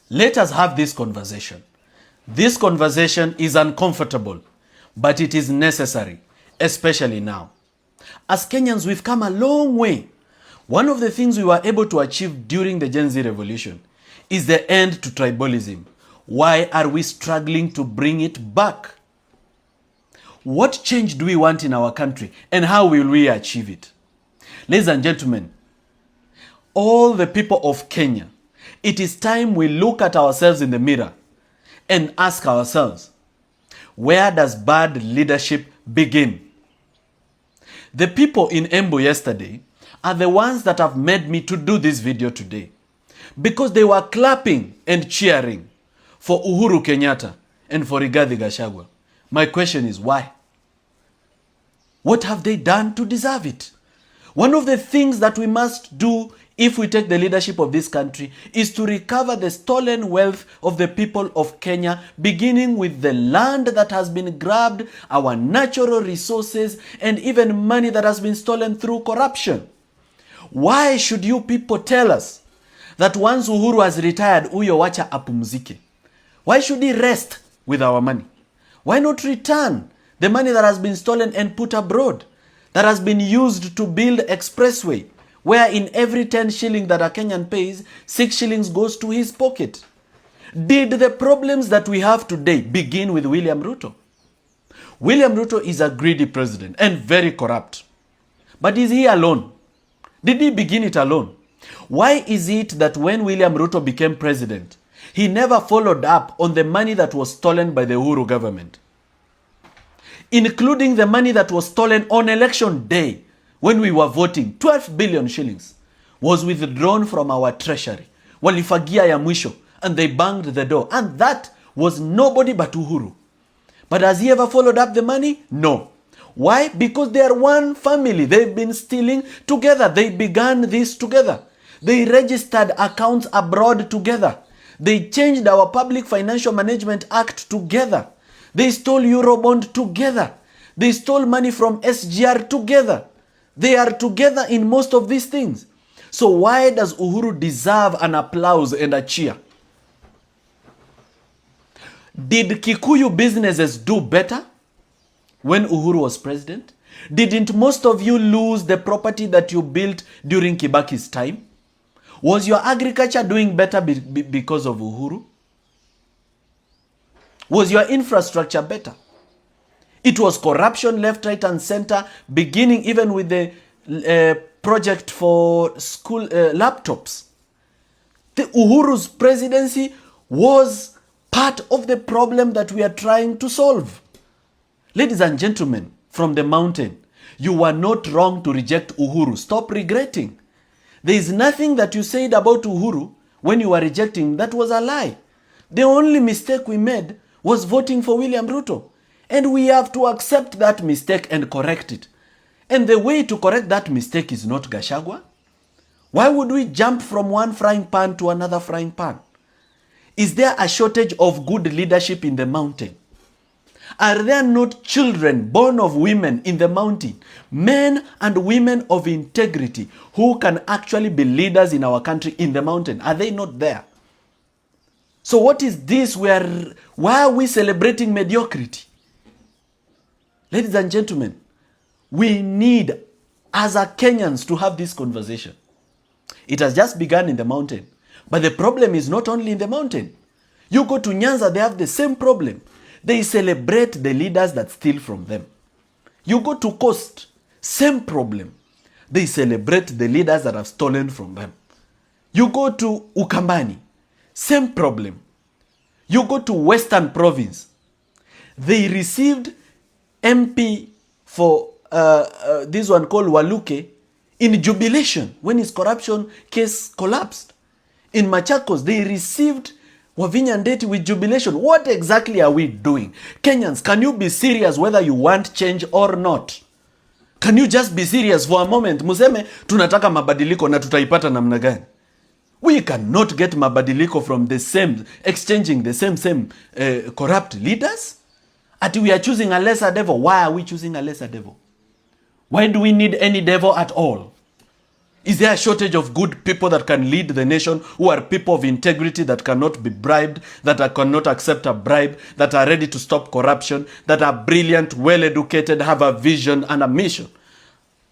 Let us have this conversation. This conversation is uncomfortable, but it is necessary, especially now. As Kenyans, we've come a long way. One of the things we were able to achieve during the Gen Z revolution is the end to tribalism. Why are we struggling to bring it back? What change do we want in our country, and how will we achieve it? Ladies and gentlemen, all the people of Kenya, it is time we look at ourselves in the mirror and ask ourselves, where does bad leadership begin? The people in Embu yesterday are the ones that have made me to do this video today, because they were clapping and cheering for Uhuru Kenyatta and for Rigathi Gachagua. My question is, why? What have they done to deserve it? One of the things that we must do if we take the leadership of this country is to recover the stolen wealth of the people of Kenya, beginning with the land that has been grabbed, our natural resources, and even money that has been stolen through corruption. Why should you people tell us that once Uhuru has retired, uyo wacha apumzike? Why should he rest with our money? Why not return the money that has been stolen and put abroad, that has been used to build expressway, where in every 10 shilling that a Kenyan pays, 6 shillings goes to his pocket? Did the problems that we have today begin with William Ruto? William Ruto is a greedy president and very corrupt. But is he alone? Did he begin it alone? Why is it that when William Ruto became president, he never followed up on the money that was stolen by the Uhuru government, including the money that was stolen on election day when we were voting? 12 billion shillings was withdrawn from our treasury. Walifagia ya mwisho, and they banged the door. And that was nobody but Uhuru. But has he ever followed up the money? No. Why? Because they are one family. They've been stealing together. They began this together. They registered accounts abroad together. They changed our Public Financial Management Act together. They stole Eurobond together. They stole money from SGR together. They are together in most of these things. So why does Uhuru deserve an applause and a cheer? Did Kikuyu businesses do better when Uhuru was president? Didn't most of you lose the property that you built during Kibaki's time? Was your agriculture doing better because of Uhuru? Was your infrastructure better? It was corruption left, right, and center, beginning even with the project for school laptops. The Uhuru's presidency was part of the problem that we are trying to solve. Ladies and gentlemen, from the mountain, you were not wrong to reject Uhuru. Stop regretting. There is nothing that you said about Uhuru when you were rejecting that was a lie. The only mistake we made was voting for William Ruto. And we have to accept that mistake and correct it. And the way to correct that mistake is not Gachagua. Why would we jump from one frying pan to another frying pan? Is there a shortage of good leadership in the mountain? Are there not children born of women in the mountain, men and women of integrity who can actually be leaders in our country in the mountain? Are they not there? So what is this? Why are we celebrating mediocrity? Ladies and gentlemen, we need, as a Kenyans, to have this conversation. It has just begun in the mountain. But the problem is not only in the mountain. You go to Nyanza, they have the same problem. They celebrate the leaders that steal from them. You go to Coast, same problem. They celebrate the leaders that have stolen from them. You go to Ukambani, same problem. You go to Western Province, they received MP for this one called Waluke in jubilation when his corruption case collapsed. In Machakos, they received Wavinya Ndeti with jubilation. What exactly are we doing? Kenyans, can you be serious whether you want change or not? Can you just be serious for a moment? Museme, tunataka mabadiliko na tutaipata namna gani? We cannot get mabadiliko from the same, exchanging the same corrupt leaders. Ati we are choosing a lesser devil. Why are we choosing a lesser devil? Why do we need any devil at all? Is there a shortage of good people that can lead the nation, who are people of integrity, that cannot be bribed, that cannot accept a bribe, that are ready to stop corruption, that are brilliant, well-educated, have a vision and a mission?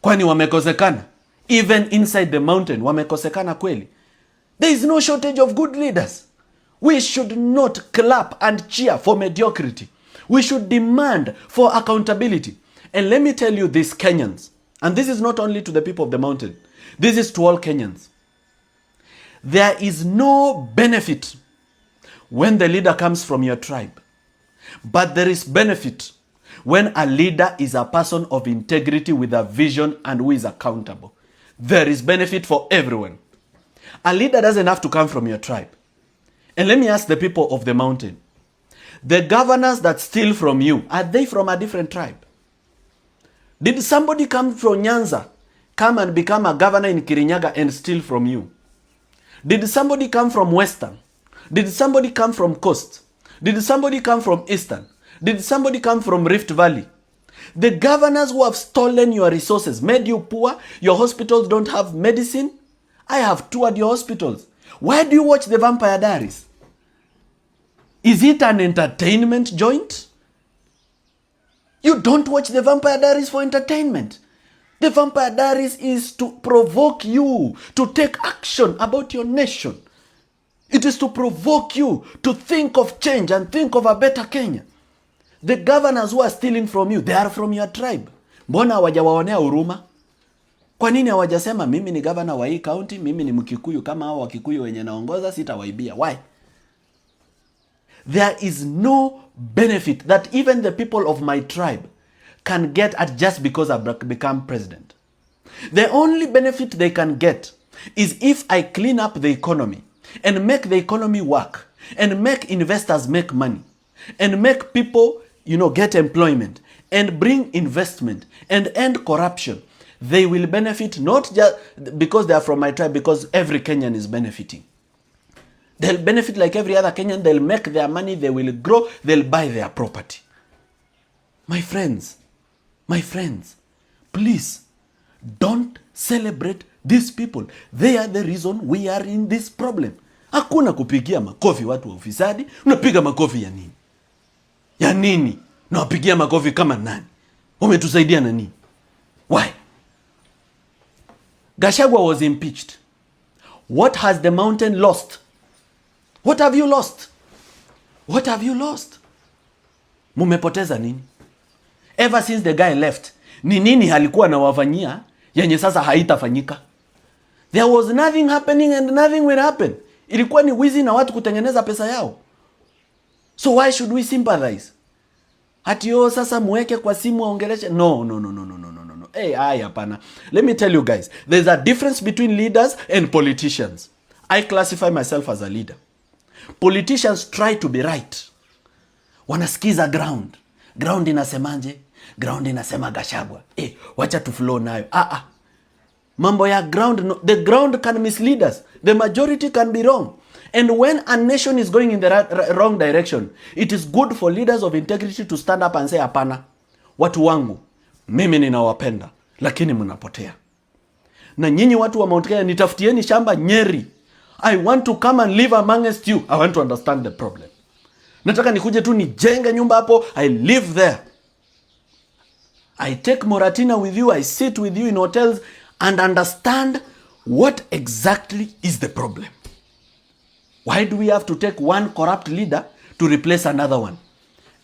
Kwani wamekosekana? Even inside the mountain, wamekosekana kweli? There is no shortage of good leaders. We should not clap and cheer for mediocrity. We should demand for accountability. And let me tell you this, Kenyans, and this is not only to the people of the mountain, this is to all Kenyans. There is no benefit when the leader comes from your tribe, but there is benefit when a leader is a person of integrity with a vision and who is accountable. There is benefit for everyone. A leader doesn't have to come from your tribe. And let me ask the people of the mountain, the governors that steal from you, are they from a different tribe? Did somebody come from Nyanza, come and become a governor in Kirinyaga and steal from you? Did somebody come from Western? Did somebody come from Coast? Did somebody come from Eastern? Did somebody come from Rift Valley? The governors who have stolen your resources, made you poor, your hospitals don't have medicine. I have toured your hospitals. Why do you watch the Vampire Diaries? Is it an entertainment joint? You don't watch the Vampire Diaries for entertainment. The Vampire Diaries is to provoke you to take action about your nation. It is to provoke you to think of change and think of a better Kenya. The governors who are stealing from you, they are from your tribe. Mbona hawajawaonea huruma? Kwa nini hawajasema mimi ni governor wa hii county, mimi ni Mkikuyu kama hao Wakikuyu wenye naongoza sitawaibia? Why? There is no benefit that even the people of my tribe can get at just because I become president. The only benefit they can get is if I clean up the economy and make the economy work and make investors make money and make people, get employment and bring investment and end corruption. They will benefit not just because they are from my tribe, because every Kenyan is benefiting. They'll benefit like every other Kenyan. They'll make their money. They will grow. They'll buy their property. My friends, please don't celebrate these people. They are the reason we are in this problem. Hakuna kupigia makofi watu wa ufisadi. Unapiga makofi ya nini? Ya nini? Na wapigia makofi kama nani? Umetusaidia na nini? Why? Gachagua was impeached. What has the mountain lost? What have you lost? What have you lost? Mumepoteza nini? Ever since the guy left, ni nini halikuwa na wafanyia yenye sasa haitafanyika? There was nothing happening and nothing will happen. Ilikuwa ni wizi na watu kutengeneza pesa yao. So why should we sympathize? Hati yo sasa muweke kwa simu aongeleshe? No. Hey, hapana. Let me tell you guys, there's a difference between leaders and politicians. I classify myself as a leader. Politicians try to be right. Wanasikiza ground. Ground inasemanje? Ground inasema Gachagua. Wacha tu flow nayo. Mambo ya ground, no. The ground can mislead us. The majority can be wrong. And when a nation is going in the wrong direction, it is good for leaders of integrity to stand up and say, hapana, watu wangu, mimi ninawapenda, lakini mnapotea. Na nyinyi watu wa Mount Kenya, nitafutieni shamba Nyeri. I want to come and live amongst you. I want to understand the problem. Nataka nikuje tu nijenge nyumba hapo, I live there. I take Moratina with you, I sit with you in hotels and understand what exactly is the problem. Why do we have to take one corrupt leader to replace another one?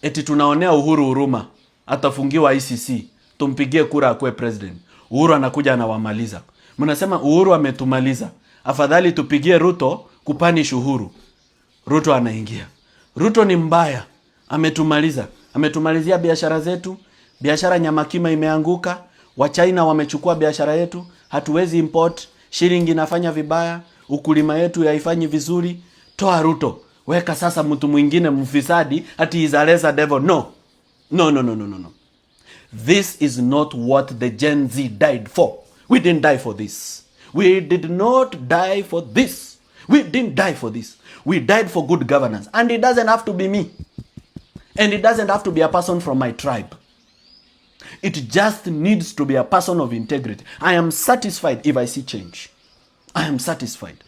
Eti tunaonea Uhuru huruma, atafungiwa ICC, tumpigie kura akue president. Uhuru anakuja anawamaliza. Mnasema Uhuru ametumaliza. Afadhali tupigie Ruto kupanish Uhuru. Ruto anaingia. Ruto ni mbaya, ametumaliza. Ametumalizia biashara zetu. Biashara nyamakima imeanguka. Wa China wamechukua biashara yetu. Hatuwezi import. Shilingi inafanya vibaya. Ukulima yetu haifanyi vizuri. Toa Ruto. Weka sasa mtu mwingine mfisadi ati is a lesser devil. No. This is not what the Gen Z died for. We didn't die for this. We did not die for this. We didn't die for this. We died for good governance. And it doesn't have to be me. And it doesn't have to be a person from my tribe. It just needs to be a person of integrity. I am satisfied if I see change. I am satisfied.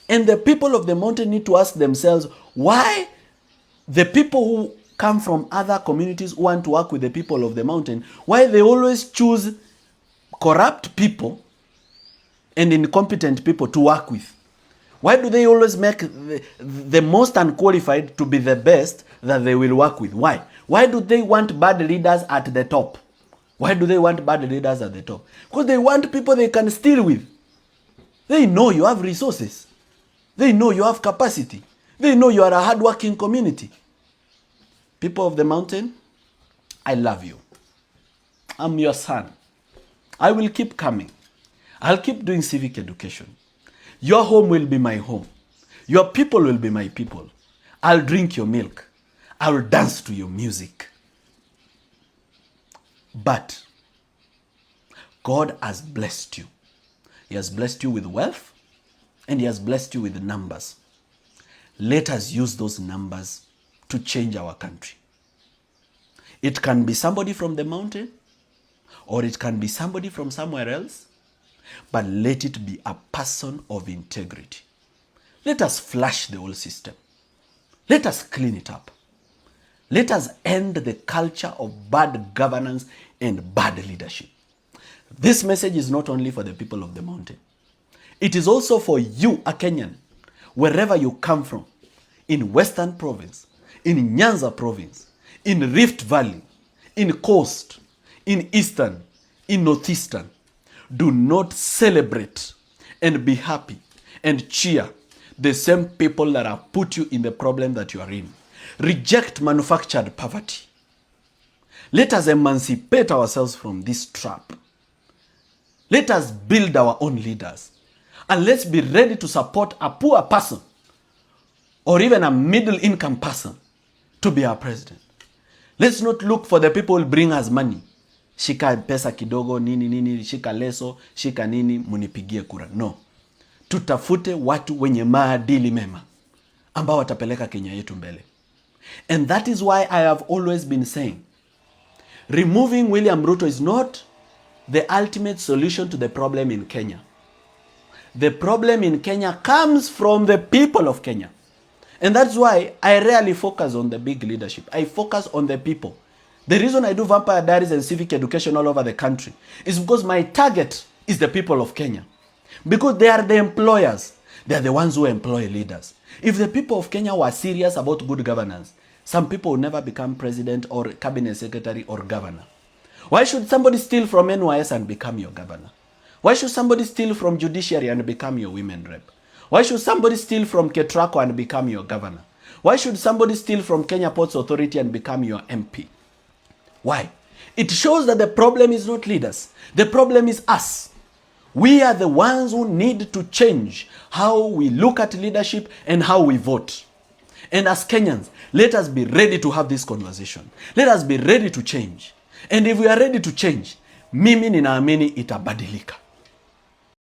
And the people of the mountain need to ask themselves why the people who come from other communities who want to work with the people of the mountain, why they always choose corrupt people and incompetent people to work with. Why do they always make the most unqualified to be the best that they will work with? Why? Why do they want bad leaders at the top? Why do they want bad leaders at the top? Because they want people they can steal with. They know you have resources. They know you have capacity. They know you are a hardworking community. People of the mountain, I love you. I'm your son. I will keep coming. I'll keep doing civic education. Your home will be my home. Your people will be my people. I'll drink your milk. I'll dance to your music. But God has blessed you. He has blessed you with wealth and He has blessed you with numbers. Let us use those numbers to change our country. It can be somebody from the mountain or it can be somebody from somewhere else, but let it be a person of integrity. Let us flush the old system. Let us clean it up. Let us end the culture of bad governance and bad leadership. This message is not only for the people of the mountain. It is also for you, a Kenyan, wherever you come from, in Western Province, in Nyanza Province, in Rift Valley, in Coast, in Eastern, in Northeastern. Do not celebrate and be happy and cheer the same people that have put you in the problem that you are in. Reject manufactured poverty. Let us emancipate ourselves from this trap. Let us build our own leaders. And let's be ready to support a poor person or even a middle-income person to be our president. Let's not look for the people who bring us money. Shika pesa kidogo, nini, shika leso, shika nini, munipigie kura. No. Tutafute watu wenye maadili mema ambao watapeleka Kenya yetu mbele. And that is why I have always been saying, removing William Ruto is not the ultimate solution to the problem in Kenya. The problem in Kenya comes from the people of Kenya. And that's why I rarely focus on the big leadership. I focus on the people. The reason I do Vampire Diaries and civic education all over the country is because my target is the people of Kenya. Because they are the employers. They are the ones who employ leaders. If the people of Kenya were serious about good governance, some people will never become president or cabinet secretary or governor. Why should somebody steal from E.Y.E.S and become your governor? Why should somebody steal from judiciary and become your women rep? Why should somebody steal from Ketraco and become your governor? Why should somebody steal from Kenya Ports Authority and become your MP? Why? It shows that the problem is not leaders. The problem is us. We are the ones who need to change how we look at leadership and how we vote. And as Kenyans, let us be ready to have this conversation. Let us be ready to change. And if we are ready to change, mimi ninaamini itabadilika.